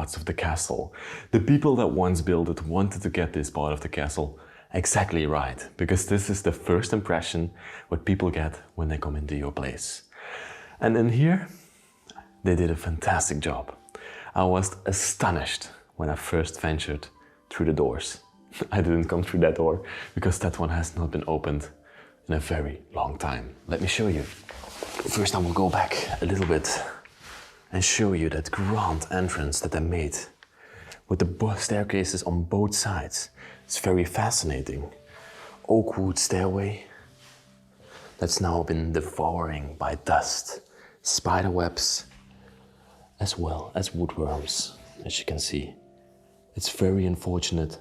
parts of the castle. The people that once built it wanted to get this part of the castle exactly right, because this is the first impression what people get when they come into your place. And in here, they did a fantastic job. I was astonished when I first ventured through the doors. I didn't come through that door because that one has not been opened in a very long time. Let me show you. First I will go back a little bit and show you that grand entrance that I made with the staircases on both sides. It's very fascinating. Oak wood stairway that's now been devouring by dust, spider webs, as well as woodworms, as you can see. It's very unfortunate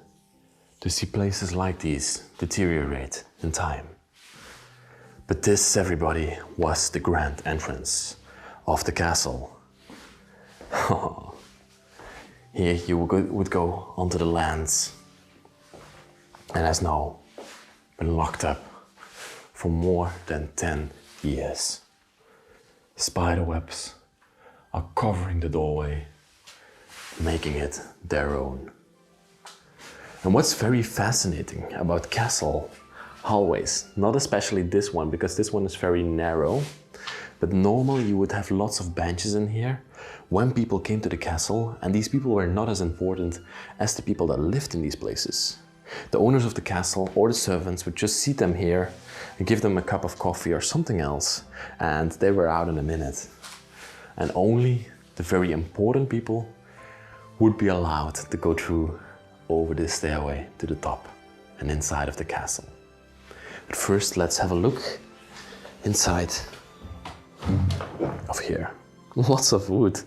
to see places like these deteriorate in time. But this, everybody, was the grand entrance of the castle. Here you would go onto the lands, and has now been locked up for more than 10 years. Spider webs are covering the doorway, making it their own. And what's very fascinating about castle hallways, not especially this one, because this one is very narrow, but normally you would have lots of benches in here when people came to the castle, and these people were not as important as the people that lived in these places. The owners of the castle or the servants would just seat them here and give them a cup of coffee or something else, and they were out in a minute. And only the very important people would be allowed to go through over this stairway to the top and inside of the castle. But first, let's have a look inside of here. Lots of wood.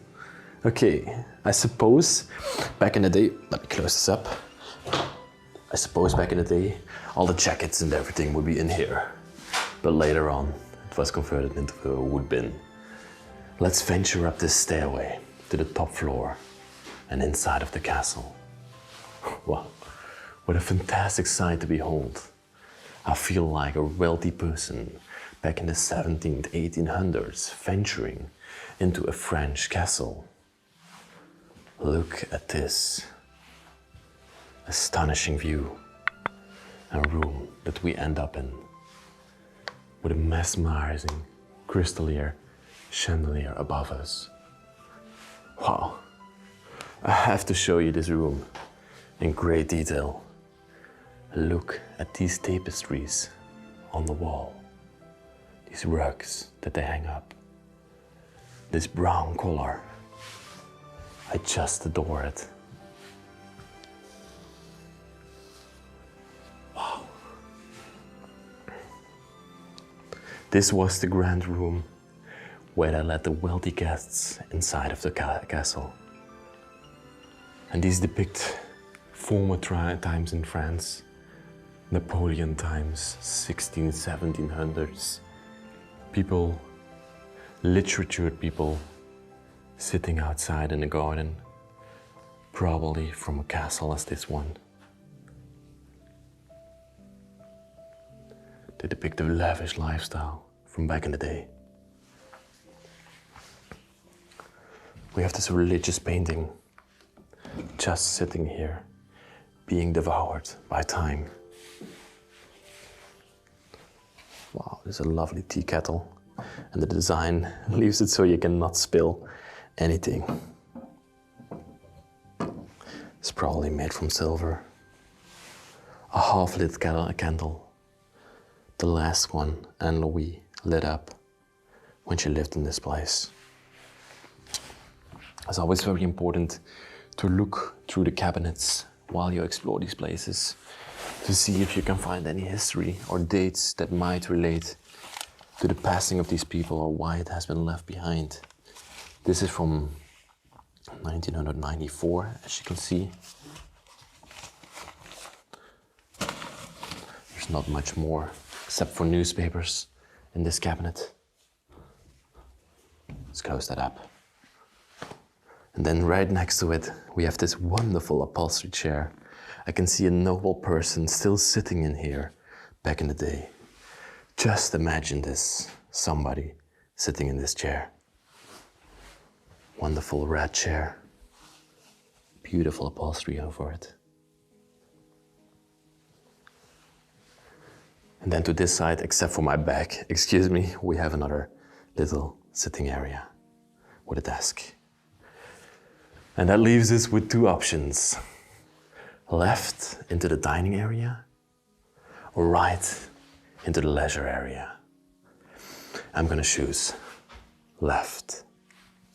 Okay, I suppose back in the day, let me close this up. I suppose back in the day, all the jackets and everything would be in here. But later on, it was converted into a wood bin. Let's venture up this stairway to the top floor and inside of the castle. Wow, what a fantastic sight to behold. I feel like a wealthy person back in the 17th, 1800s, venturing into a French castle. Look at this astonishing view and room that we end up in, with a mesmerizing crystalline chandelier above us. Wow, I have to show you this room in great detail. Look at these tapestries on the wall, these rugs that they hang up, this brown color. I just adore it. Wow. This was the grand room where I let the wealthy guests inside of the castle. And these depict former times in France, Napoleon times, 1700s. People, literature people, sitting outside in a garden, probably from a castle as this one. They depict a lavish lifestyle from back in the day. We have this religious painting just sitting here, being devoured by time. Wow, there's a lovely tea kettle, and the design leaves it so you cannot spill anything. It's probably made from silver. A half-lit candle, the last one Anne Louis lit up when she lived in this place. It's always very important to look through the cabinets while you explore these places to see if you can find any history or dates that might relate to the passing of these people or why it has been left behind. This is from 1994, as you can see. There's not much more except for newspapers in this cabinet. Let's close that up. And then right next to it, we have this wonderful upholstery chair. I can see a noble person still sitting in here back in the day. Just imagine this, somebody sitting in this chair. Wonderful red chair. Beautiful upholstery over it. And then to this side, except for my back, excuse me, we have another little sitting area with a desk. And that leaves us with two options. Left into the dining area, or right into the leisure area. I'm gonna choose left.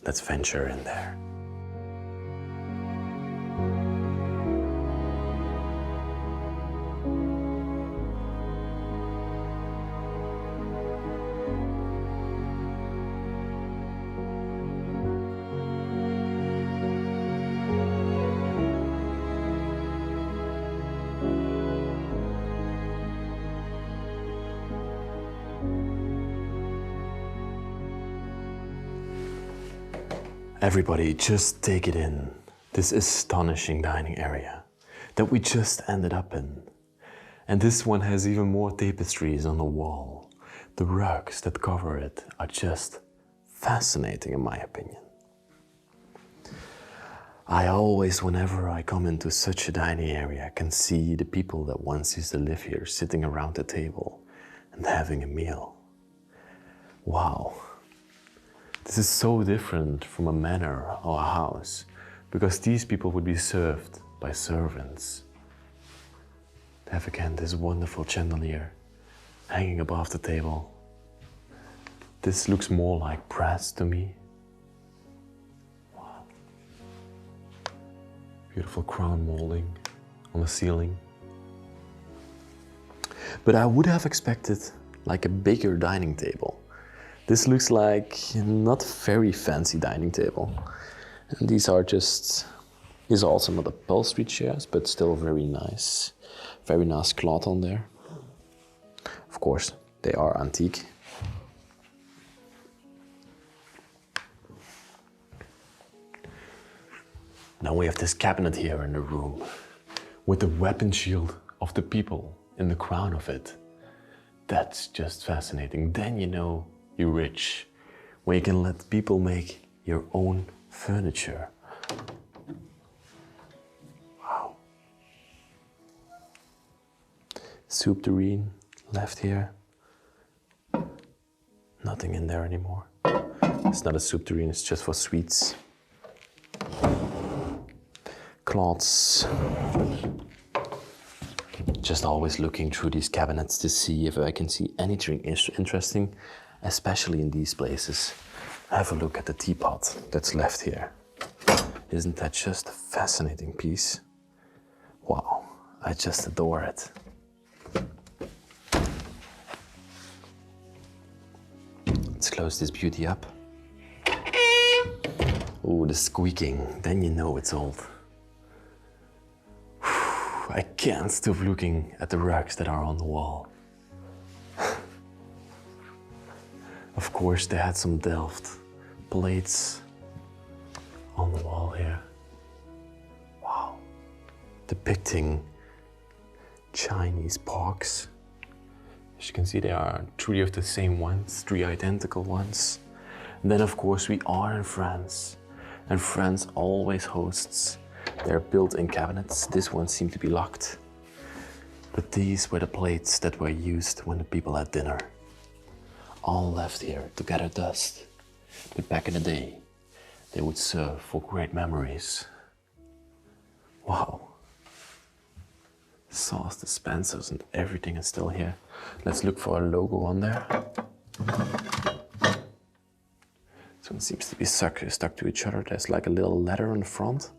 Let's venture in there. Everybody, just take it in. This astonishing dining area that we just ended up in. And this one has even more tapestries on the wall. The rugs that cover it are just fascinating in my opinion. I always, whenever I come into such a dining area, can see the people that once used to live here sitting around the table and having a meal. Wow. This is so different from a manor or a house, because these people would be served by servants. They have again this wonderful chandelier hanging above the table. This looks more like brass to me. Wow. Beautiful crown molding on the ceiling. But I would have expected like a bigger dining table. This looks like not very fancy dining table. And these are also not upholstery chairs, but still very nice. Very nice cloth on there. Of course, they are antique. Now we have this cabinet here in the room with the weapon shield of the people in the crown of it. That's just fascinating. Then you know you're rich, when you can let people make your own furniture. Wow. Soup tureen left here. Nothing in there anymore. It's not a soup tureen, it's just for sweets. Cloths. Just always looking through these cabinets to see if I can see anything interesting, especially in these places. Have a look at the teapot that's left here. Isn't that just a fascinating piece? Wow, I just adore it. Let's close this beauty up. Oh, the squeaking, then you know it's old. I can't stop looking at the rugs that are on the wall. Of course, they had some delved plates on the wall here. Wow. Depicting Chinese pox. As you can see, there are 3 of the same ones, 3 identical ones. And then, of course, we are in France. And France always hosts their built-in cabinets. This one seemed to be locked. But these were the plates that were used when the people had dinner. All left here to gather dust. But back in the day, they would serve for great memories. Wow. Sauce dispensers and everything is still here. Let's look for a logo on there. This one seems to be stuck to each other. There's like a little letter on the front.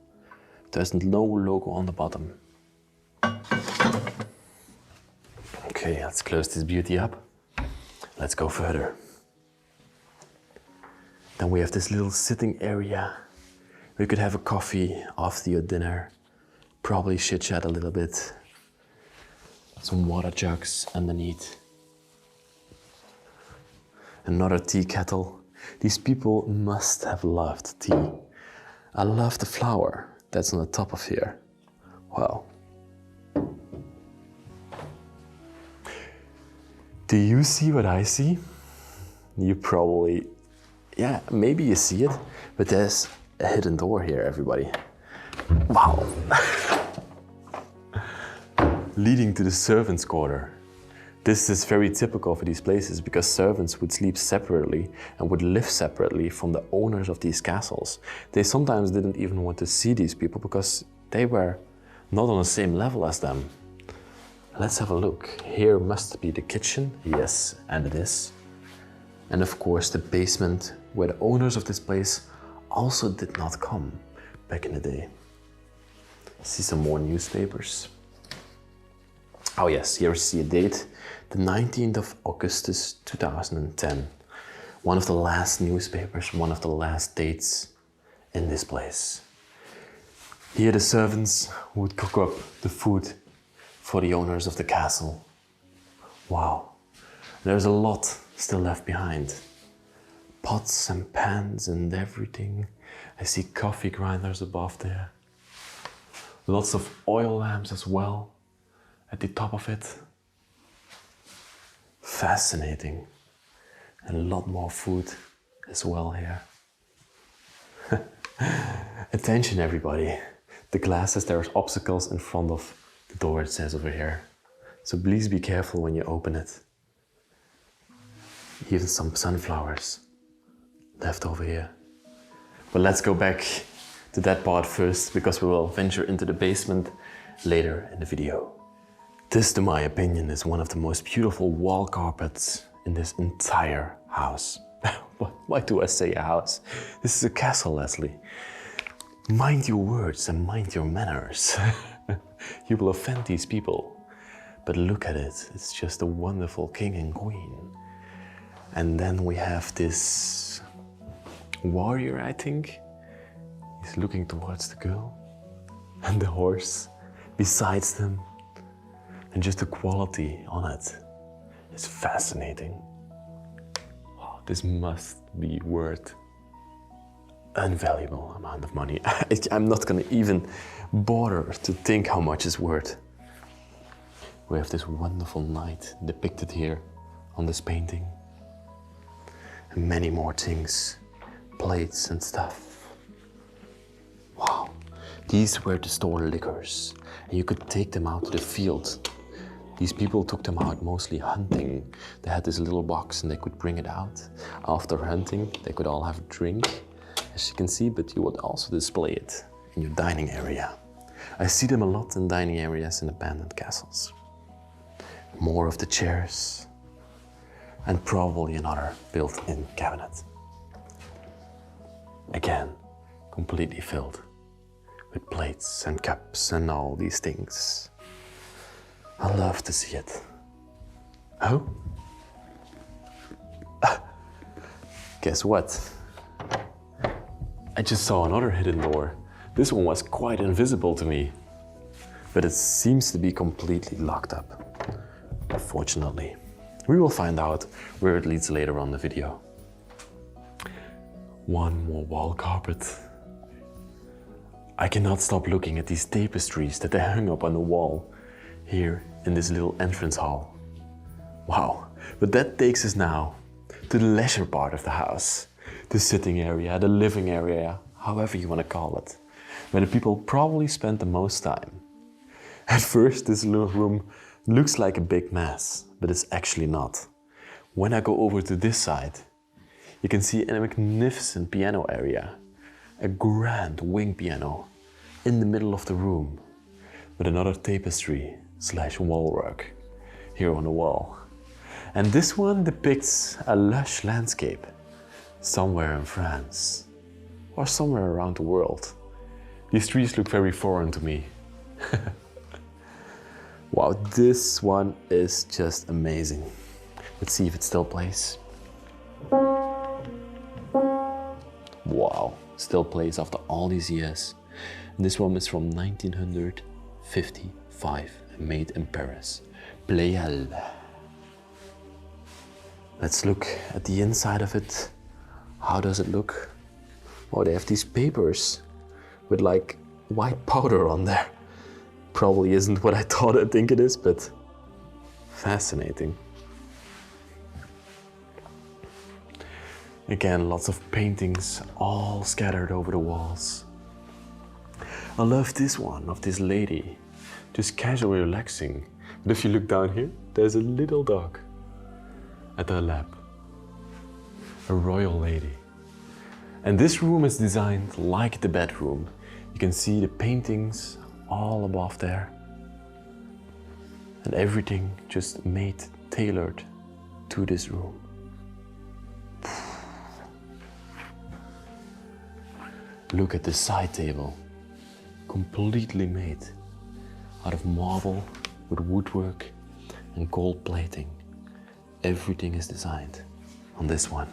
There's no logo on the bottom. Okay, let's close this beauty up. Let's go further. Then we have this little sitting area. We could have a coffee after your dinner. Probably chit-chat a little bit. Some water jugs underneath. Another tea kettle. These people must have loved tea. I love the flower that's on the top of here. Wow. Do you see what I see? You probably, yeah, maybe you see it, but there's a hidden door here, everybody. Wow. Leading to the servants' quarter. This is very typical for these places because servants would sleep separately and would live separately from the owners of these castles. They sometimes didn't even want to see these people because they were not on the same level as them. Let's have a look. Here must be the kitchen. Yes, and it is. And of course the basement where the owners of this place also did not come back in the day. See some more newspapers. Oh yes, here we see a date, the 19th of Augustus 2010. One of the last newspapers, one of the last dates in this place. Here the servants would cook up the food for the owners of the castle. Wow, there's a lot still left behind. Pots and pans and everything. I see coffee grinders above there. Lots of oil lamps as well at the top of it. Fascinating. And a lot more food as well here. Attention everybody. The glass says there's obstacles in front of the door, it says over here. So please be careful when you open it. Even some sunflowers left over here. But let's go back to that part first because we will venture into the basement later in the video. This, to my opinion, is one of the most beautiful wall carpets in this entire house. Why do I say a house? This is a castle, Leslie. Mind your words and mind your manners. You will offend these people. But look at it, it's just a wonderful king and queen. And then we have this warrior, I think. He's looking towards the girl and the horse besides them. And just the quality on it is fascinating. Oh, this must be worth an invaluable amount of money. I'm not gonna even bother to think how much it's worth. We have this wonderful knight depicted here on this painting. And many more things, plates and stuff. Wow, these were to store liquors and you could take them out to the field. These people took them out mostly hunting. They had this little box and they could bring it out. After hunting, they could all have a drink, as you can see, but you would also display it in your dining area. I see them a lot in dining areas in abandoned castles. More of the chairs and probably another built-in cabinet. Again, completely filled with plates and cups and all these things. I love to see it. Oh? Guess what? I just saw another hidden door. This one was quite invisible to me, but it seems to be completely locked up. Unfortunately. We will find out where it leads later on in the video. One more wall carpet. I cannot stop looking at these tapestries that they hung up on the wall here in this little entrance hall. Wow, but that takes us now to the leisure part of the house. The sitting area, the living area, however you want to call it, where the people probably spend the most time. At first, this little room looks like a big mess, but it's actually not. When I go over to this side, you can see a magnificent piano area, a grand wing piano in the middle of the room, with another tapestry / wall work here on the wall. And this one depicts a lush landscape somewhere in France or somewhere around the world. These trees look very foreign to me. Wow, this one is just amazing. Let's see if it still plays. Wow, still plays after all these years. And this one is from 1955 and made in Paris. Pleyel. Let's look at the inside of it. How does it look? Oh, they have these papers with like white powder on there. Probably isn't what I think it is, but fascinating. Again, lots of paintings all scattered over the walls. I love this one of this lady, just casually relaxing. But if you look down here, there's a little dog at her lap. A royal lady. And this room is designed like the bedroom. You can see the paintings all above there. And everything just made, tailored to this room. Look at the side table. Completely made out of marble with woodwork and gold plating. Everything is designed on this one.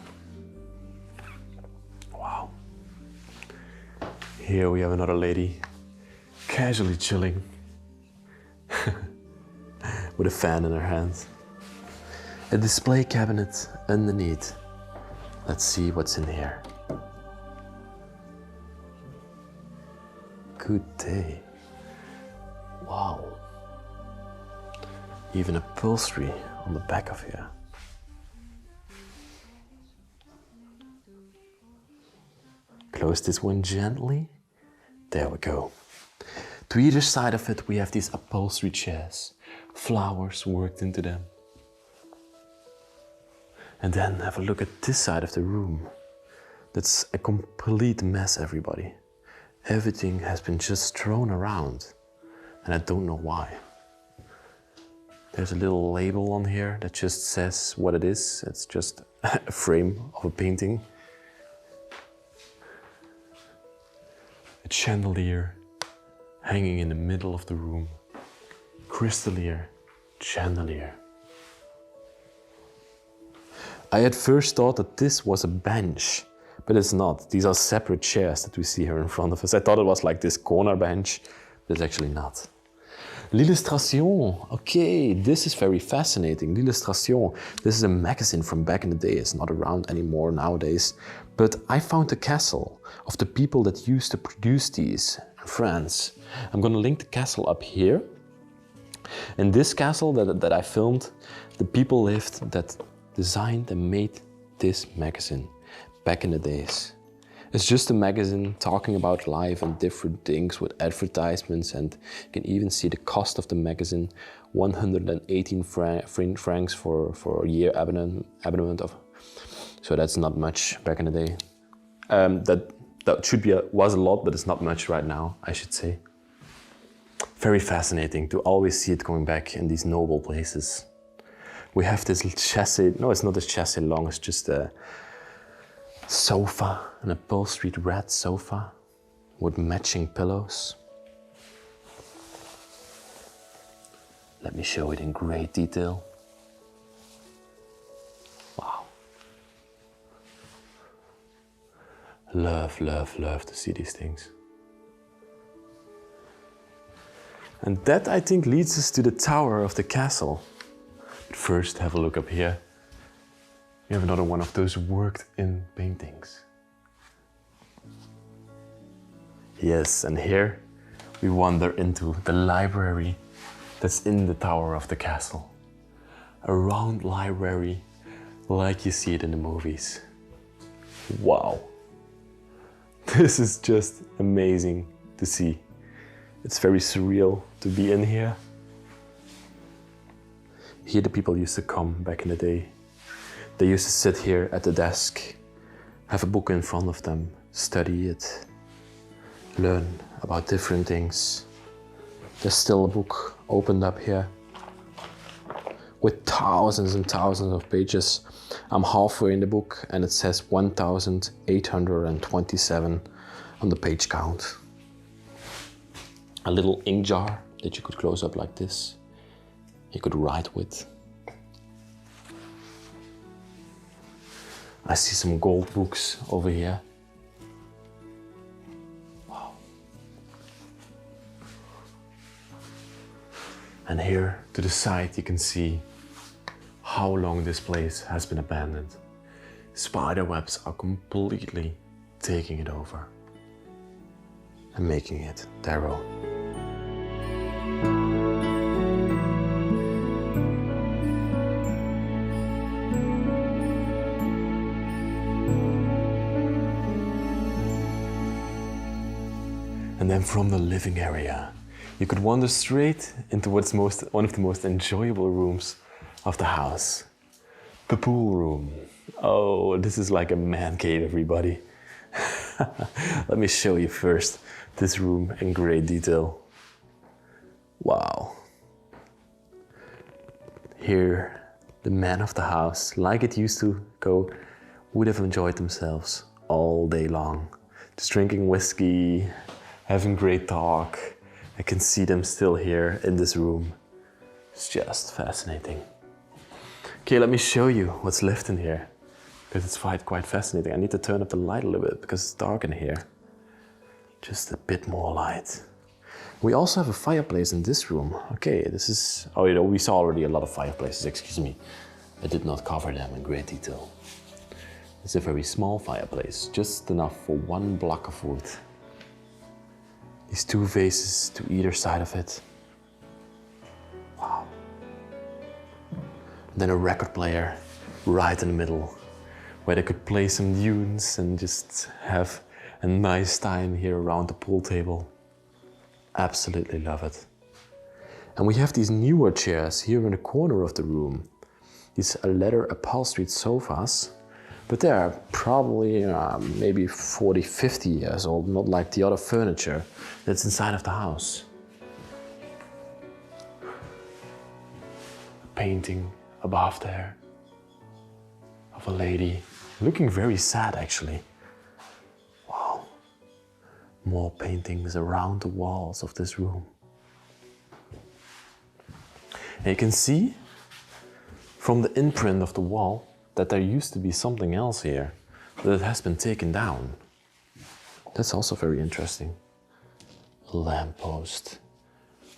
Wow. Here we have another lady casually chilling with a fan in her hand. A display cabinet underneath. Let's see what's in here. Good day. Wow. Even upholstery on the back of here. Close this one gently. There we go. To either side of it we have these upholstery chairs. Flowers worked into them. And then have a look at this side of the room. That's a complete mess, everybody. Everything has been just thrown around, and I don't know why. There's a little label on here that just says what it is. It's just a frame of a painting. A chandelier hanging in the middle of the room. Crystalier, chandelier. I at first thought that this was a bench, but it's not. These are separate chairs that we see here in front of us. I thought it was like this corner bench, but it's actually not. L'illustration. Okay, this is very fascinating. L'illustration. This is a magazine from back in the day. It's not around anymore nowadays. But I found the castle of the people that used to produce these in France. I'm going to link the castle up here. In this castle that I filmed, the people lived that designed and made this magazine. Back in the days. It's just a magazine talking about life and different things with advertisements, and you can even see the cost of the magazine, 118 francs for a year abonnement of. So that's not much back in the day. That should be was a lot, but it's not much right now, I should say. Very fascinating to always see it going back in these noble places. We have this chassis. No, it's not a chassis long. It's just a sofa, an upholstered red sofa with matching pillows. Let me show it in great detail. Wow. Love, love, love to see these things. And that, I think, leads us to the tower of the castle. But first, have a look up here. We have another one of those worked-in paintings. Yes, and here we wander into the library that's in the tower of the castle. A round library like you see it in the movies. Wow. This is just amazing to see. It's very surreal to be in here. Here the people used to come back in the day. They used to sit here at the desk, have a book in front of them, study it, learn about different things. There's still a book opened up here with thousands and thousands of pages. I'm halfway in the book and it says 1,827 on the page count. A little ink jar that you could close up like this. You could write with. I see some gold books over here. Wow. And here to the side you can see how long this place has been abandoned. Spider webs are completely taking it over and making it their own. And then from the living area, you could wander straight into one of the most enjoyable rooms of the house. The pool room. Oh, this is like a man cave, everybody. Let me show you first this room in great detail. Wow. Here, the men of the house, like it used to go, would have enjoyed themselves all day long. Just drinking whiskey, having great talk. I can see them still here in this room. It's just fascinating. Okay, let me show you what's left in here, because it's quite fascinating. I need to turn up the light a little bit because it's dark in here. Just a bit more light. We also have a fireplace in this room. Okay, this is, oh, you know, we saw already a lot of fireplaces, excuse me. I did not cover them in great detail. It's a very small fireplace, just enough for one block of wood. These two vases to either side of it. Wow. Then a record player right in the middle, where they could play some tunes and just have a nice time here around the pool table. Absolutely love it. And we have these newer chairs here in the corner of the room. These leather upholstered sofas, but they are probably maybe 40, 50 years old, not like the other furniture that's inside of the house. A painting above there of a lady looking very sad, actually. Wow. More paintings around the walls of this room. And you can see from the imprint of the wall that there used to be something else here, but it has been taken down. That's also very interesting. A lamppost,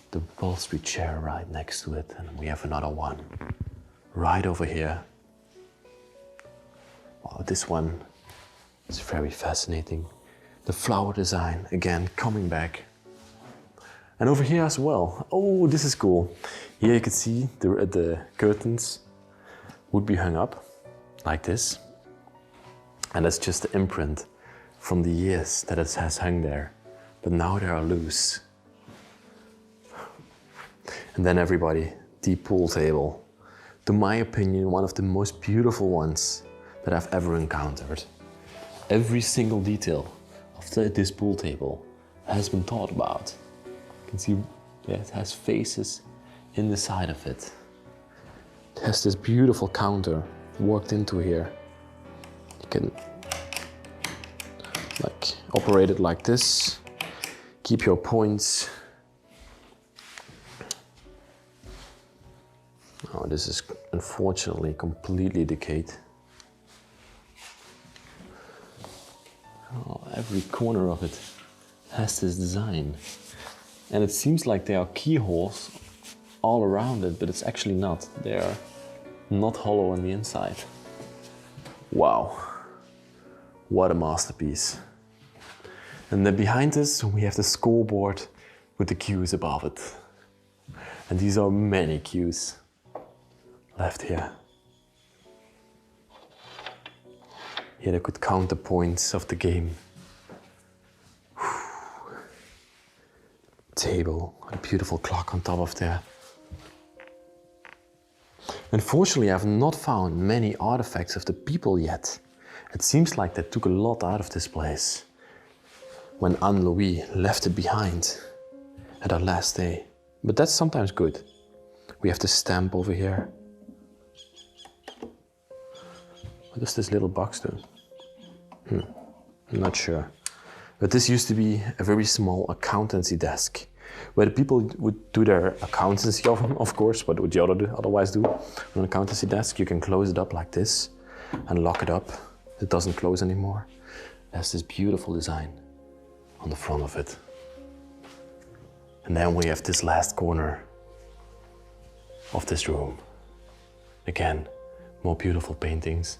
the upholstery chair right next to it, and we have another one right over here. Wow, this one is very fascinating. The flower design, again, coming back. And over here as well. Oh, this is cool. Here you can see the curtains would be hung up like this. And that's just the imprint from the years that it has hung there. But now they are loose. And then everybody, the pool table. To my opinion, one of the most beautiful ones that I've ever encountered. Every single detail of this pool table has been thought about. You can see it has faces in the side of it. It has this beautiful counter worked into here. You can operate it like this, keep your points. Oh, this is unfortunately completely decayed. Oh, every corner of it has this design. And it seems like there are keyholes all around it, but it's actually not. They are not hollow on the inside. Wow, what a masterpiece. And then behind us, we have the scoreboard with the cues above it. And these are many cues left here. Here they could count the points of the game. Table, a beautiful clock on top of there. Unfortunately, I've not found many artifacts of the people yet. It seems like they took a lot out of this place when Anne-Louis left it behind at her last day. But that's sometimes good. We have the stamp over here. What does this little box do? I'm not sure. But this used to be a very small accountancy desk where the people would do their accountancy, of course. What would you otherwise do on an accountancy desk? You can close it up like this and lock it up. It doesn't close anymore. There's this beautiful design on the front of it. And then we have this last corner of this room. Again, more beautiful paintings.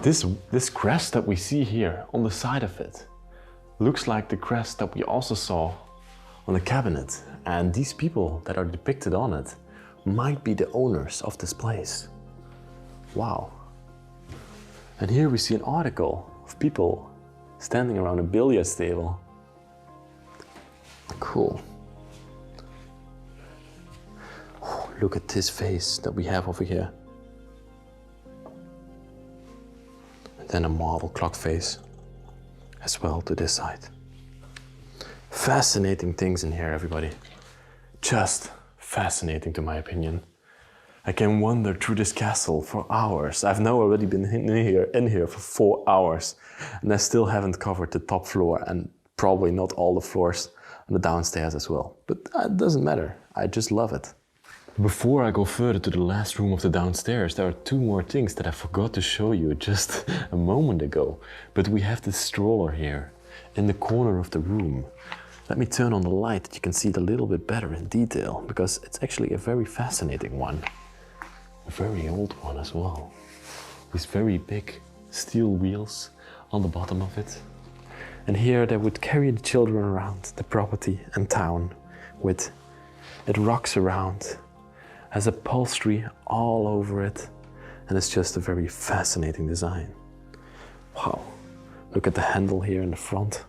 This crest that we see here on the side of it looks like the crest that we also saw on the cabinet. And these people that are depicted on it might be the owners of this place. Wow. And here we see an article of people standing around a billiards table. Cool. Look at this face that we have over here. And then a marble clock face as well to this side. Fascinating things in here, everybody. Just fascinating, to my opinion. I can wander through this castle for hours. I've now already been in here for 4 hours, and I still haven't covered the top floor and probably not all the floors on the downstairs as well. But it doesn't matter. I just love it. Before I go further to the last room of the downstairs, there are 2 more things that I forgot to show you just a moment ago. But we have this stroller here in the corner of the room. Let me turn on the light that you can see it a little bit better in detail, because it's actually a very fascinating one. A very old one as well. These very big steel wheels on the bottom of it. And here they would carry the children around the property and town with it rocks around, has upholstery all over it, and it's just a very fascinating design. Wow, look at the handle here in the front.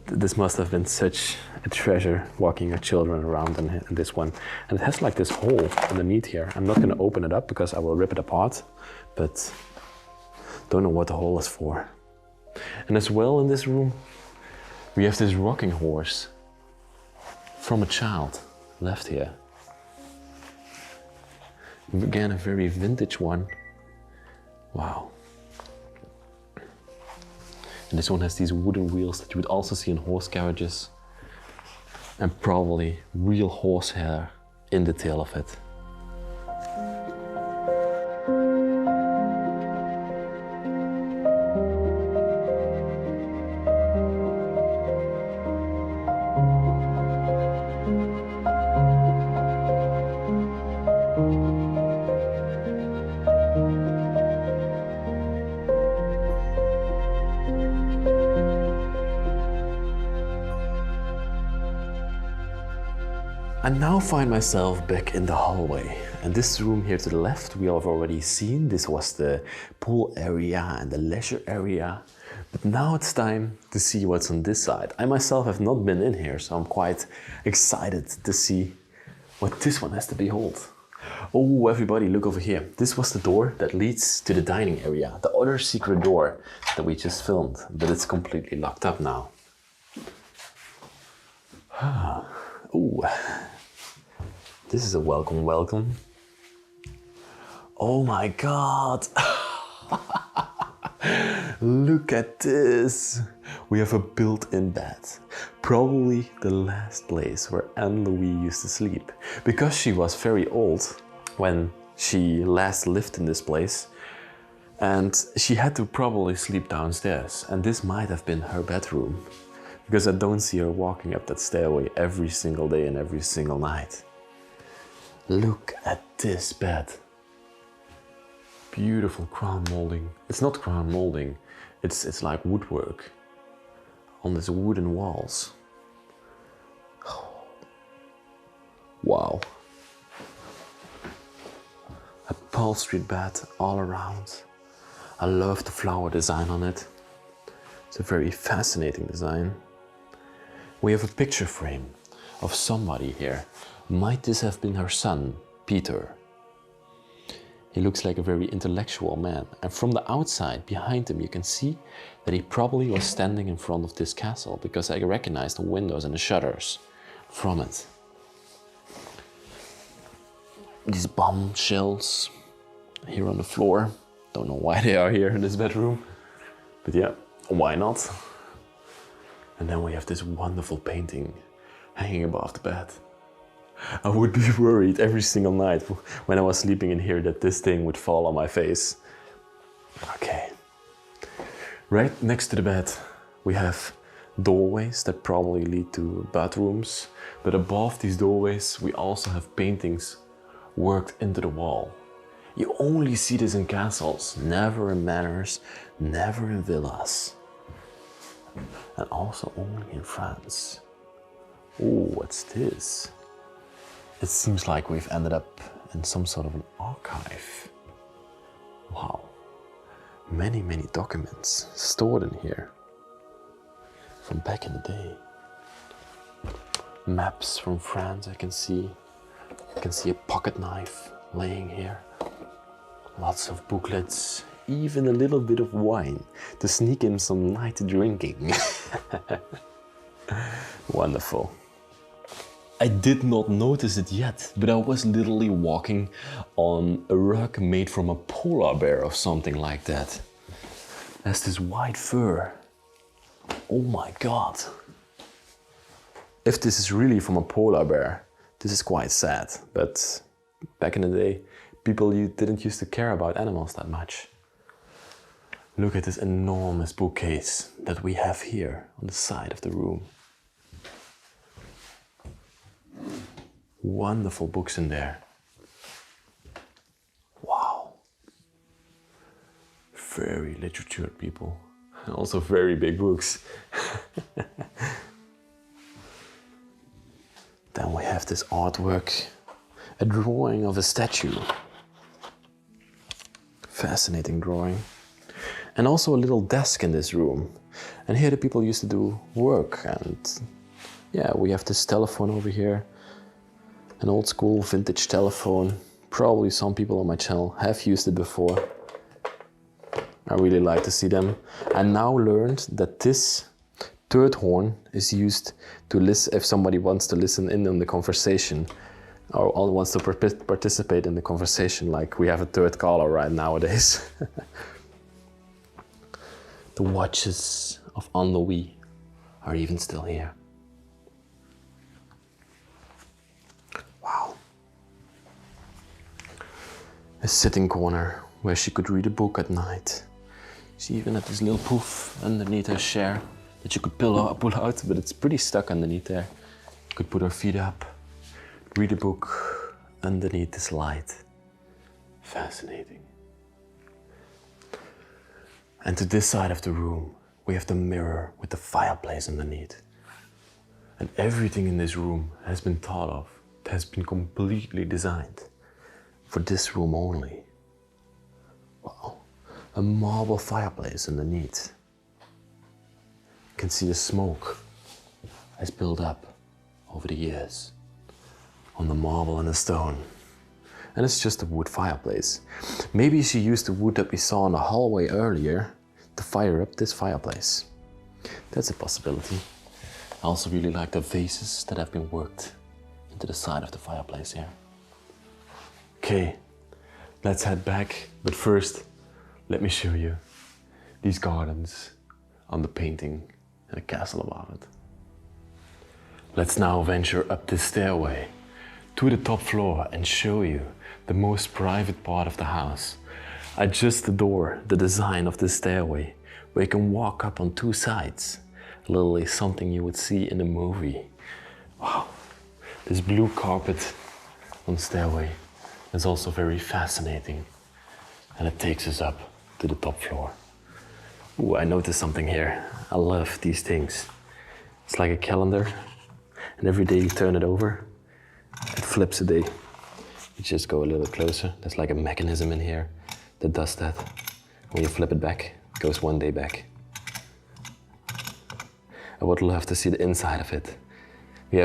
This must have been such a treasure, walking your children around in this one. And it has like this hole underneath here. I'm not going to open it up because I will rip it apart, but don't know what the hole is for. And as well in this room, we have this rocking horse from a child left here. Again, a very vintage one. Wow. And this one has these wooden wheels that you would also see in horse carriages. And probably real horsehair in the tail of it. I now find myself back in the hallway, and this room here to the left we have already seen. This was the pool area and the leisure area, but now it's time to see what's on this side. I myself have not been in here, so I'm quite excited to see what this one has to behold. Oh, everybody, look over here. This was the door that leads to the dining area, the other secret door that we just filmed, but it's completely locked up now. Oh. This is a welcome. Oh my God. Look at this. We have a built-in bed. Probably the last place where Anne-Louise used to sleep. Because she was very old when she last lived in this place. And she had to probably sleep downstairs. And this might have been her bedroom. Because I don't see her walking up that stairway every single day and every single night. Look at this bed. Beautiful crown molding. It's not crown molding, it's like woodwork on these wooden walls. Wow. Upholstered bed all around. I love the flower design on it. It's a very fascinating design. We have a picture frame of somebody here. Might this have been her son, Peter? He looks like a very intellectual man, and from the outside behind him you can see that he probably was standing in front of this castle, because I recognize the windows and the shutters from it. These bombshells here on the floor. Don't know why they are here in this bedroom, but yeah, why not? And then we have this wonderful painting hanging above the bed. I would be worried every single night when I was sleeping in here that this thing would fall on my face. Okay. Right next to the bed we have doorways that probably lead to bathrooms, but above these doorways we also have paintings worked into the wall. You only see this in castles, never in manors, never in villas. And also only in France. Oh, what's this? It seems like we've ended up in some sort of an archive. Wow. Many documents stored in here. from back in the day. Maps from France, I can see. I can see a pocket knife laying here. Lots of booklets, even a little bit of wine to sneak in some night drinking. Wonderful. I did not notice it yet, but I was literally walking on a rug made from a polar bear or something like that. Has this white fur. Oh my God. If this is really from a polar bear, this is quite sad. But back in the day, people didn't used to care about animals that much. Look at this enormous bookcase that we have here on the side of the room. Wonderful books in there. Wow. Very literate people. Also very big books. Then we have this artwork, a drawing of a statue. Fascinating drawing. And also a little desk in this room. And here the people used to do work. And yeah, we have this telephone over here. An old school vintage telephone. Probably some people on my channel have used it before. I really like to see them. I now learned that this third horn is used to listen if somebody wants to listen in on the conversation or wants to participate in the conversation, like we have a third caller right nowadays. The watches of ownerr are even still here. Wow. A sitting corner where she could read a book at night. She even had this little poof underneath her chair that you could pull out, but it's pretty stuck underneath there. You could put her feet up, read a book underneath this light. Fascinating. And to this side of the room, we have the mirror with the fireplace underneath. And everything in this room has been thought of, it has been completely designed for this room only. Wow. A marble fireplace underneath. You can see the smoke has built up over the years on the marble and the stone. And it's just a wood fireplace. Maybe she used the wood that we saw in the hallway earlier to fire up this fireplace. That's a possibility. I also really like the vases that have been worked into the side of the fireplace here. Okay, let's head back, but first, let me show you these gardens on the painting and a castle above it. Let's now venture up this stairway to the top floor and show you the most private part of the house. I just adore the design of this stairway, where you can walk up on two sides. Literally something you would see in a movie. Wow, this blue carpet on the stairway is also very fascinating. And it takes us up to the top floor. Ooh, I noticed something here. I love these things. It's like a calendar, and every day you turn it over, it flips a day. You just go a little closer. There's like a mechanism in here that does that. When you flip it back, it goes one day back. I would love to see the inside of it. We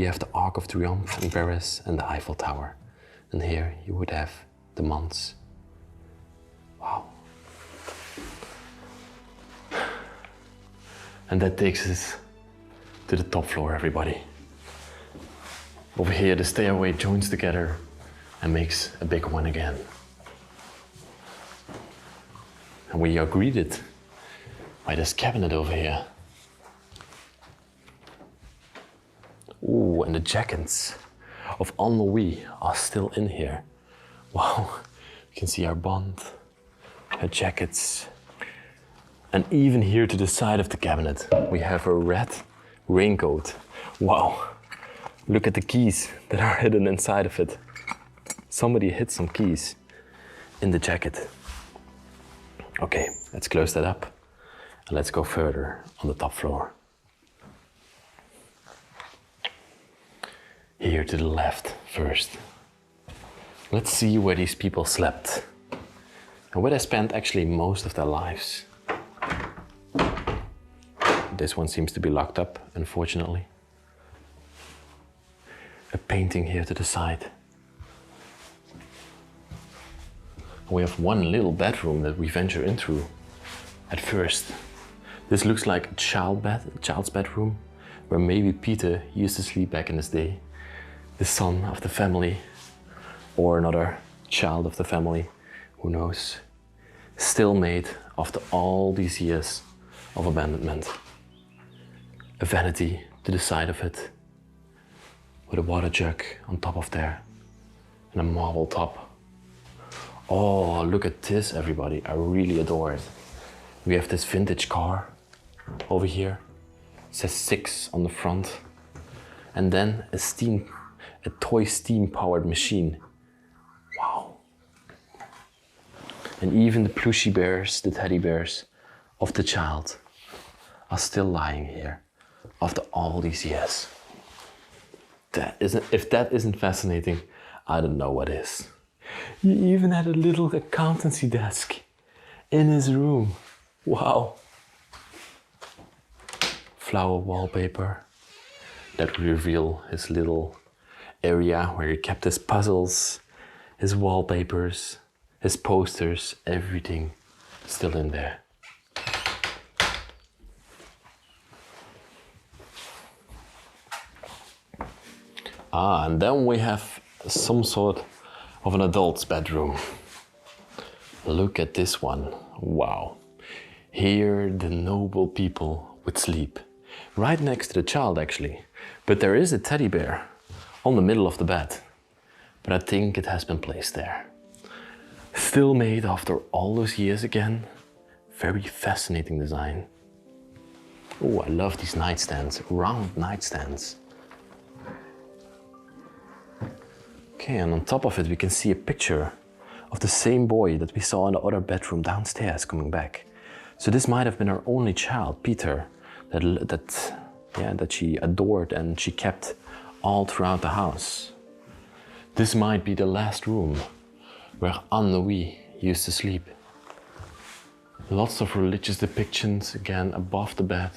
have the Arc of Triomphe in Paris and the Eiffel Tower. And here you would have the months. Wow. And that takes us to the top floor, everybody. Over here, the stairway joins together and makes a big one again. And we are greeted by this cabinet over here. Ooh, and the jackets of ownerr are still in here. Wow, you can see our bond, her jackets. And even here to the side of the cabinet, we have a red raincoat. Wow, look at the keys that are hidden inside of it. Somebody hid some keys in the jacket. Okay, let's close that up and let's go further on the top floor. Here to the left first. Let's see where these people slept and where they spent actually most of their lives. This one seems to be locked up, unfortunately. A painting here to the side. We have one little bedroom that we venture into at first. This looks like a child's bedroom, where maybe Peter used to sleep back in his day. The son of the family, or another child of the family, who knows. Still made after all these years of abandonment. A vanity to the side of it, with a water jug on top of there, and a marble top. Oh, look at this, everybody. I really adore it. We have this vintage car over here. It says 6 on the front. And then a toy steam-powered machine. Wow. And even the plushy bears, the teddy bears of the child, are still lying here after all these years. If that isn't fascinating, I don't know what is. He even had a little accountancy desk in his room. Wow. Flower wallpaper that reveal his little area where he kept his puzzles, his wallpapers, his posters, everything still in there. And then we have some sort of an adult's bedroom. Look at this one. Wow. Here the noble people would sleep. Right next to the child, actually. But there is a teddy bear on the middle of the bed. But I think it has been placed there. Still made after all those years again. Very fascinating design. Oh, I love these nightstands, round nightstands. Okay, and on top of it we can see a picture of the same boy that we saw in the other bedroom downstairs coming back. So this might have been her only child, Peter, that she adored and she kept all throughout the house. This might be the last room where Anne-Louis used to sleep. Lots of religious depictions again above the bed.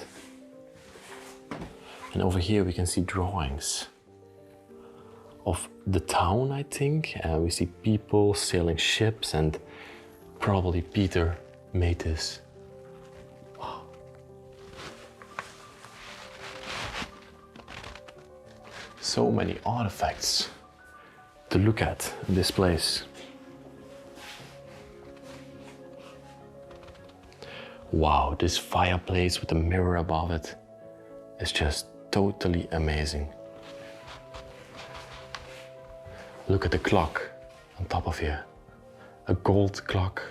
And over here we can see drawings of the town, I think. We see people sailing ships, and probably Peter made this. Wow. So many artifacts to look at in this place. Wow, this fireplace with the mirror above it is just totally amazing. Look at the clock on top of here. A gold clock,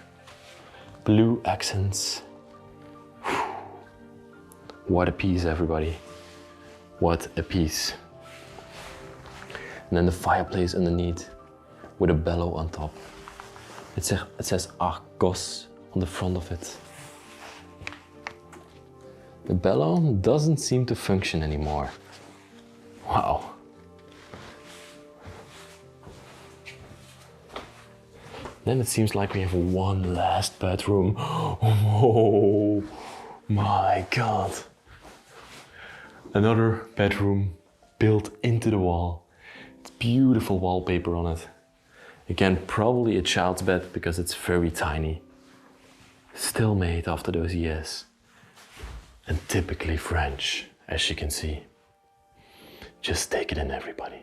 blue accents. What a piece, everybody. What a piece. And then the fireplace underneath with a bellow on top. It says Argos on the front of it. The bellow doesn't seem to function anymore. Wow. Then it seems like we have one last bedroom. Oh my God. Another bedroom built into the wall. It's beautiful wallpaper on it. Again, probably a child's bed because it's very tiny. Still made after those years. And typically French, as you can see. Just take it in, everybody.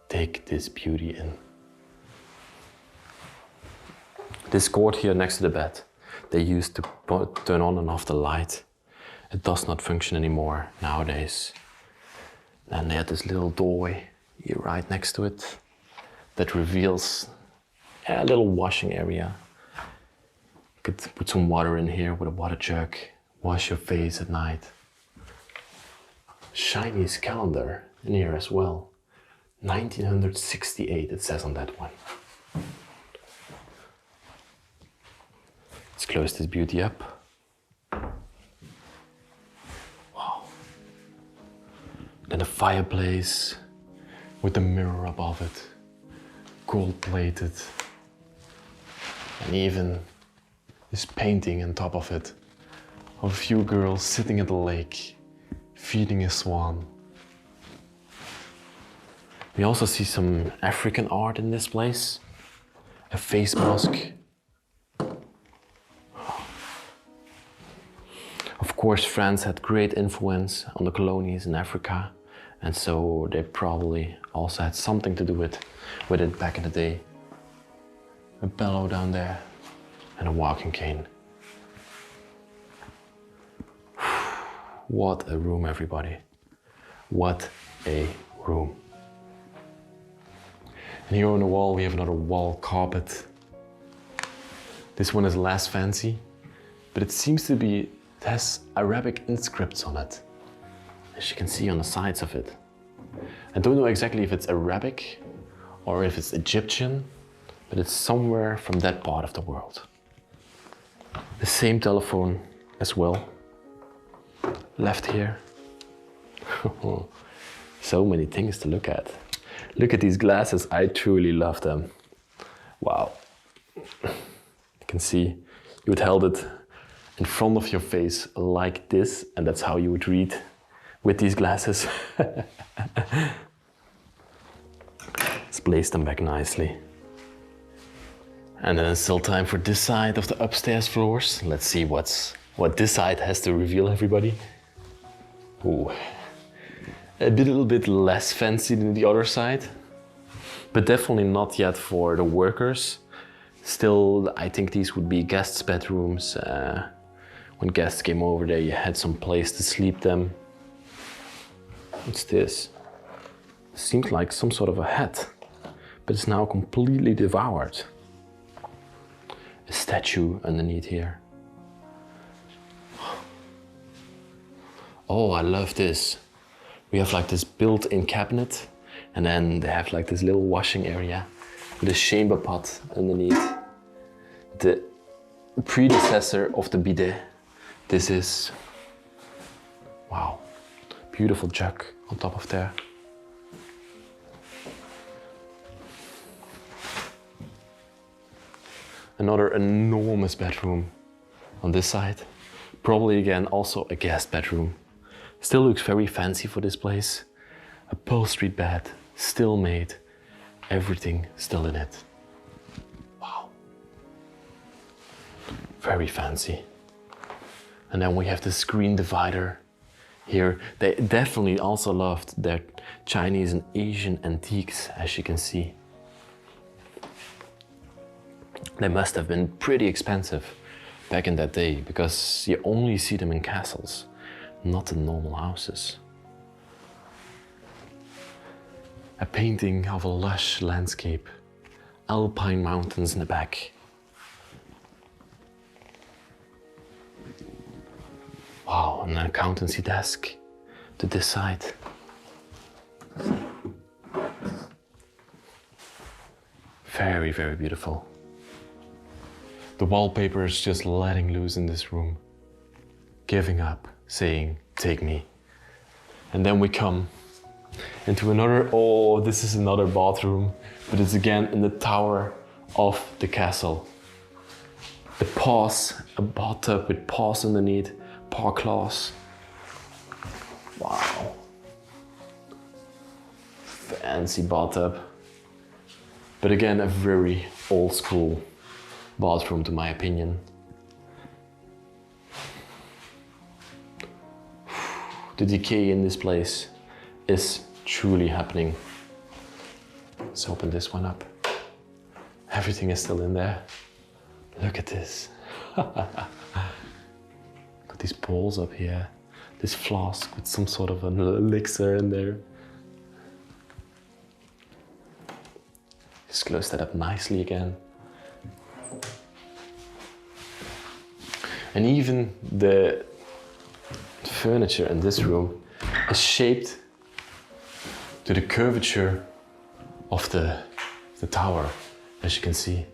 Take this beauty in. This cord here next to the bed, they used to turn on and off the light. It does not function anymore nowadays. And they had this little doorway here right next to it that reveals a little washing area. You could put some water in here with a water jug, wash your face at night. Chinese calendar in here as well. 1968 it says on that one. Let's close this beauty up. Wow. Then a fireplace with the mirror above it, gold plated. And even this painting on top of it of a few girls sitting at the lake, feeding a swan. We also see some African art in this place. A face mask. Of course, France had great influence on the colonies in Africa, and so they probably also had something to do with it back in the day. A bellow down there and a walking cane. What a room, everybody. What a room. And here on the wall we have another wall carpet. This one is less fancy, but it seems to be, it has Arabic inscripts on it, as you can see on the sides of it. I don't know exactly if it's Arabic or if it's Egyptian, but it's somewhere from that part of the world. The same telephone as well, left here. So many things to look at. Look at these glasses, I truly love them. Wow. You can see you would hold it in front of your face like this, and that's how you would read with these glasses. Let's place them back nicely. And then it's still time for this side of the upstairs floors. Let's see what this side has to reveal, everybody. Ooh. A little bit less fancy than the other side, but definitely not yet for the workers. Still, I think these would be guests' bedrooms. When guests came over there, you had some place to sleep them. What's this? Seems like some sort of a hat, but it's now completely devoured. A statue underneath here. Oh, I love this. We have like this built-in cabinet, and then they have like this little washing area with a chamber pot underneath. The predecessor of the bidet. This is, wow, beautiful jug on top of there. Another enormous bedroom on this side. Probably again also a guest bedroom. Still looks very fancy for this place. Upholstered bed, still made, everything still in it. Wow. Very fancy. And then we have the screen divider here. They definitely also loved their Chinese and Asian antiques, as you can see. They must have been pretty expensive back in that day, because you only see them in castles, not in normal houses. A painting of a lush landscape, alpine mountains in the back. Wow, and an accountancy desk to this side. Very, very beautiful. The wallpaper is just letting loose in this room, giving up, saying, take me. And then we come into another, oh, this is another bathroom, but it's again in the tower of the castle. A paws, a bathtub with paws underneath, paw claws. Wow. Fancy bathtub. But again, a very old school bathroom to my opinion. The decay in this place is truly happening. Let's open this one up. Everything is still in there. Look at this. Got these bowls up here. This flask with some sort of an elixir in there. Just close that up nicely again. And even the furniture in this room is shaped to the curvature of the tower, as you can see.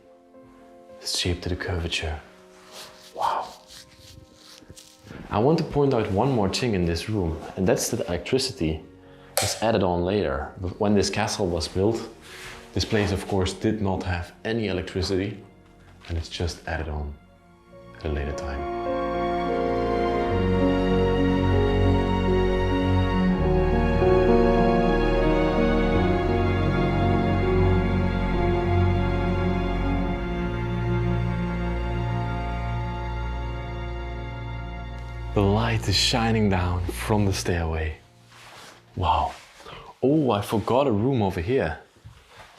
It's shaped to the curvature. Wow. I want to point out one more thing in this room, and that's that electricity was added on later. But when this castle was built, this place of course did not have any electricity, and it's just added on at a later time. is shining down from the stairway. Wow. Oh, I forgot a room over here.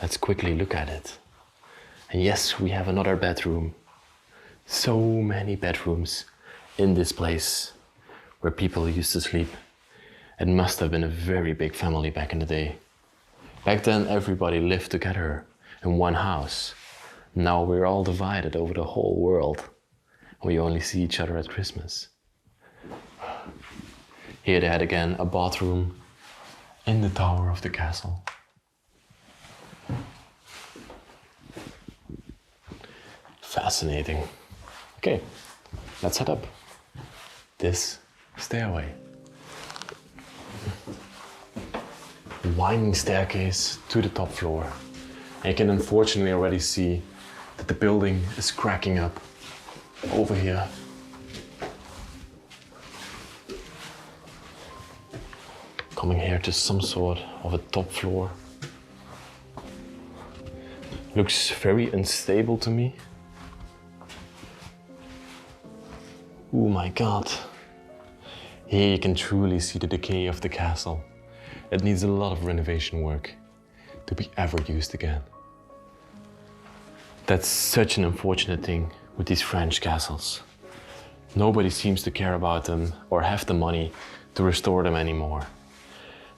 Let's quickly look at it. And yes, we have another bedroom. So many bedrooms in this place where people used to sleep. It must have been a very big family back in the day. Back then, everybody lived together in one house. Now we're all divided over the whole world. We only see each other at Christmas. Here they had again a bathroom in the tower of the castle. Fascinating. Okay, let's head up this stairway. Winding staircase to the top floor. And you can unfortunately already see that the building is cracking up over here. Coming here to some sort of a top floor. Looks very unstable to me. Oh my god. Here you can truly see the decay of the castle. It needs a lot of renovation work to be ever used again. That's such an unfortunate thing with these French castles. Nobody seems to care about them or have the money to restore them anymore.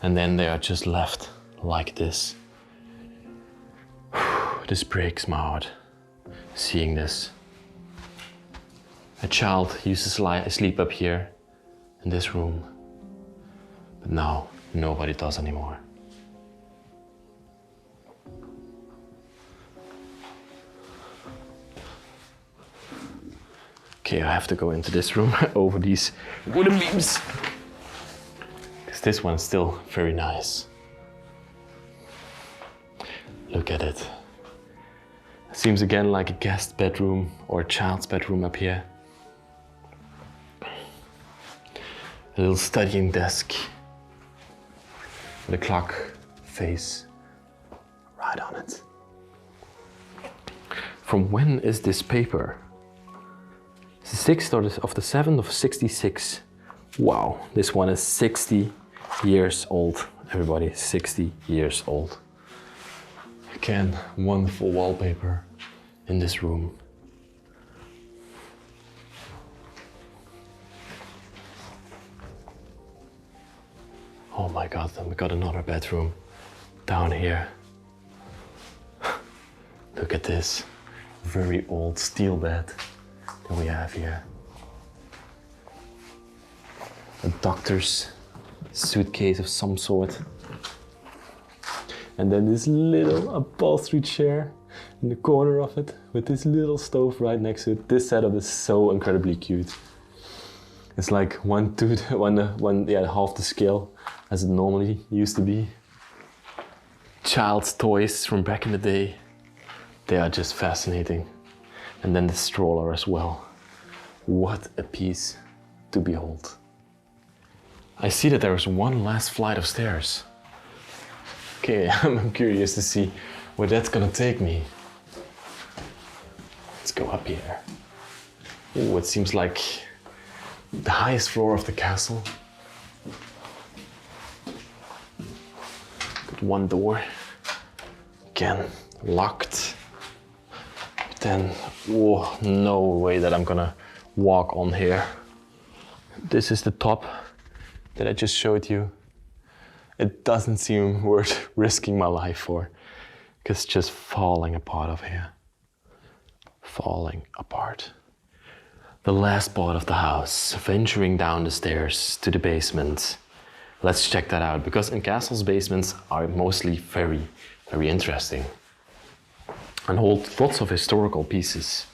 And then they are just left like this. This breaks my heart, seeing this. A child used to sleep up here in this room, but now nobody does anymore. Okay, I have to go into this room over these wooden beams. Because this one's still very nice. Look at it. It seems again like a guest bedroom or a child's bedroom up here. A little studying desk with a clock face right on it. From when is this paper? It's the 6th of the 7th of 66. Wow, this one is 60 years old. Everybody, 60 years old. Again, wonderful wallpaper in this room. Oh my god, then we got another bedroom down here. Look at this very old steel bed that we have here. A doctor's suitcase of some sort. And then this little upholstery chair in the corner of it with this little stove right next to it. This setup is so incredibly cute. It's like half the scale as it normally used to be. Child's toys from back in the day. They are just fascinating. And then the stroller as well. What a piece to behold. I see that there is one last flight of stairs. Okay, I'm curious to see where that's gonna take me. Let's go up here. Oh, it seems like the highest floor of the castle. Got one door. Again, locked. Then, oh, no way that I'm gonna walk on here. This is the top that I just showed you. It doesn't seem worth risking my life for, because it's just falling apart over here. Falling apart. The last part of the house, venturing down the stairs to the basement. Let's check that out, because in castles, basements are mostly very, very interesting and hold lots of historical pieces.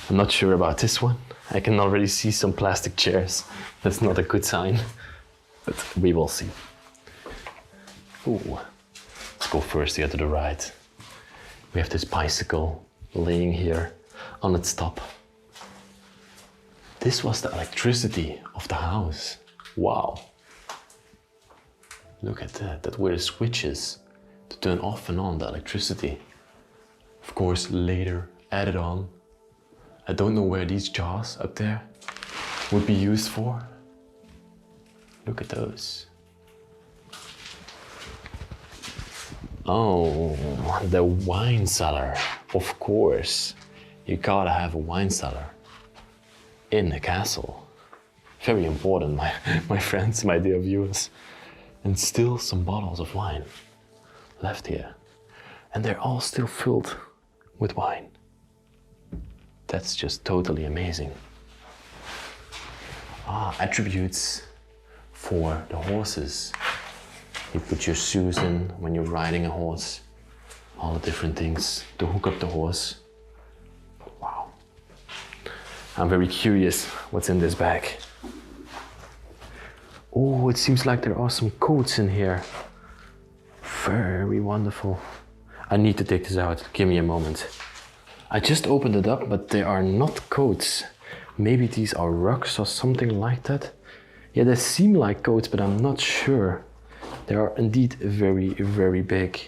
I'm not sure about this one. I can already see some plastic chairs. That's not a good sign, but we will see. Ooh. Let's go first here to the right. We have this bicycle laying here on its top. This was the electricity of the house. Wow. Look at that. That were the switches to turn off and on the electricity. Of course, later added on. I don't know where these jars up there would be used for, Look at those. Oh, the wine cellar. Of course, you gotta have a wine cellar in the castle. Very important, my friends, my dear viewers. And still some bottles of wine left here. And they're all still filled with wine. That's just totally amazing. Attributes for the horses. You put your shoes in when you're riding a horse. All the different things to hook up the horse. Wow. I'm very curious what's in this bag. Oh, it seems like there are some coats in here. Very wonderful. I need to take this out. Give me a moment. I just opened it up, but they are not coats. Maybe these are rugs or something like that. Yeah, they seem like coats, but I'm not sure. They are indeed very, very big.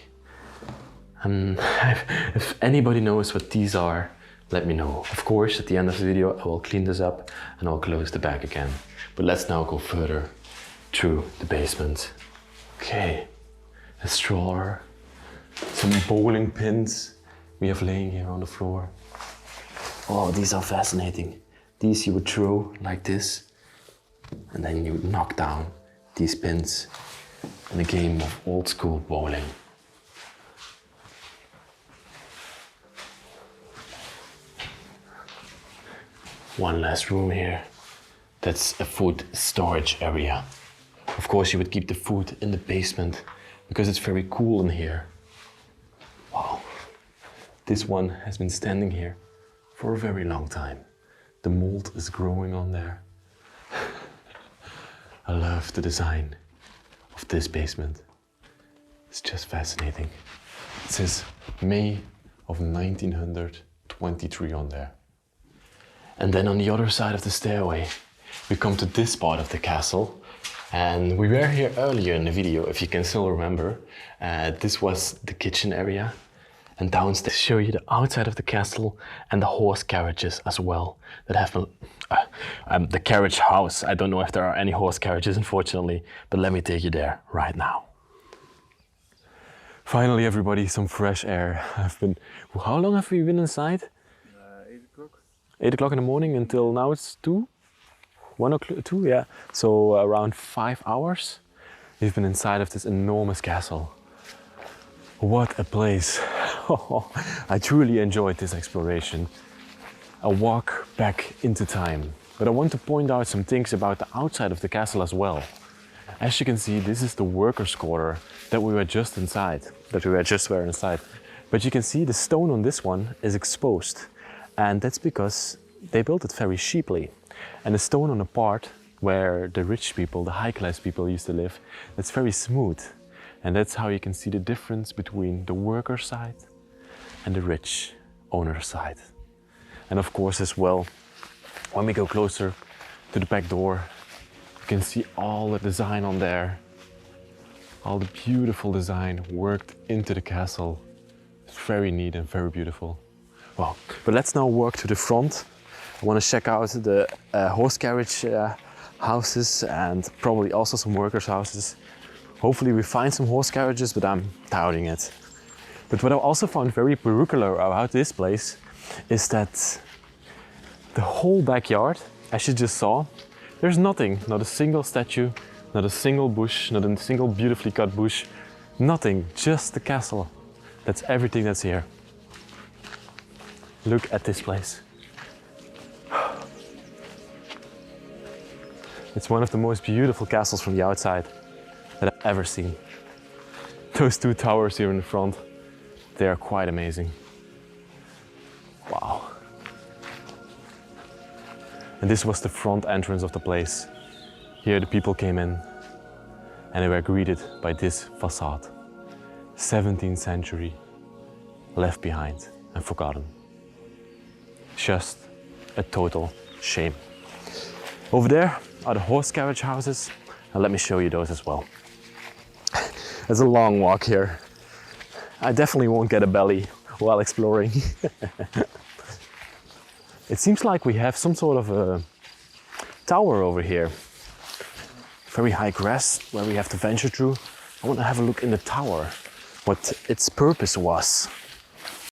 If anybody knows what these are, let me know. Of course, at the end of the video, I will clean this up and I'll close the bag again. But let's now go further through the basement. Okay, a stroller, some bowling pins we have laying here on the floor. Oh, these are fascinating. These you would throw like this, and then you would knock down these pins in a game of old school bowling. One last room here. That's a food storage area. Of course, you would keep the food in the basement because it's very cool in here. Wow. This one has been standing here for a very long time. The mold is growing on there. I love the design of this basement. It's just fascinating. It says May of 1923 on there. And then on the other side of the stairway, we come to this part of the castle. And we were here earlier in the video, if you can still remember. This was the kitchen area. And downstairs, show you the outside of the castle and the horse carriages as well. That have the carriage house. I don't know if there are any horse carriages, unfortunately, but let me take you there right now. Finally, everybody, some fresh air. How long have we been inside? 8 o'clock. 8 o'clock in the morning until now it's 2? 1 o'clock, 2, yeah. So around 5 hours. We've been inside of this enormous castle. What a place. I truly enjoyed this exploration. A walk back into time. But I want to point out some things about the outside of the castle as well. As you can see, this is the workers' quarter that we were just inside. But you can see the stone on this one is exposed. And that's because they built it very cheaply. And the stone on the part where the rich people, the high-class people used to live, that's very smooth. And that's how you can see the difference between the worker side and the rich owner side. And of course as well, when we go closer to the back door, you can see all the design on there. All the beautiful design worked into the castle. It's very neat and very beautiful. Well, but let's now walk to the front. I want to check out the horse carriage houses and probably also some workers' houses. Hopefully we find some horse carriages, but I'm doubting it. But what I also found very peculiar about this place is that the whole backyard, as you just saw, there's nothing, not a single statue, not a single bush, not a single beautifully cut bush, nothing, just the castle. That's everything that's here. Look at this place. It's one of the most beautiful castles from the outside that I've ever seen. Those two towers here in the front, they are quite amazing. Wow. And this was the front entrance of the place. Here the people came in and they were greeted by this facade. 17th century, left behind and forgotten. Just a total shame. Over there are the horse carriage houses, and let me show you those as well. It's a long walk here. I definitely won't get a belly while exploring. It seems like we have some sort of a tower over here. If very high grass where we have to venture through. I want to have a look in the tower, what its purpose was.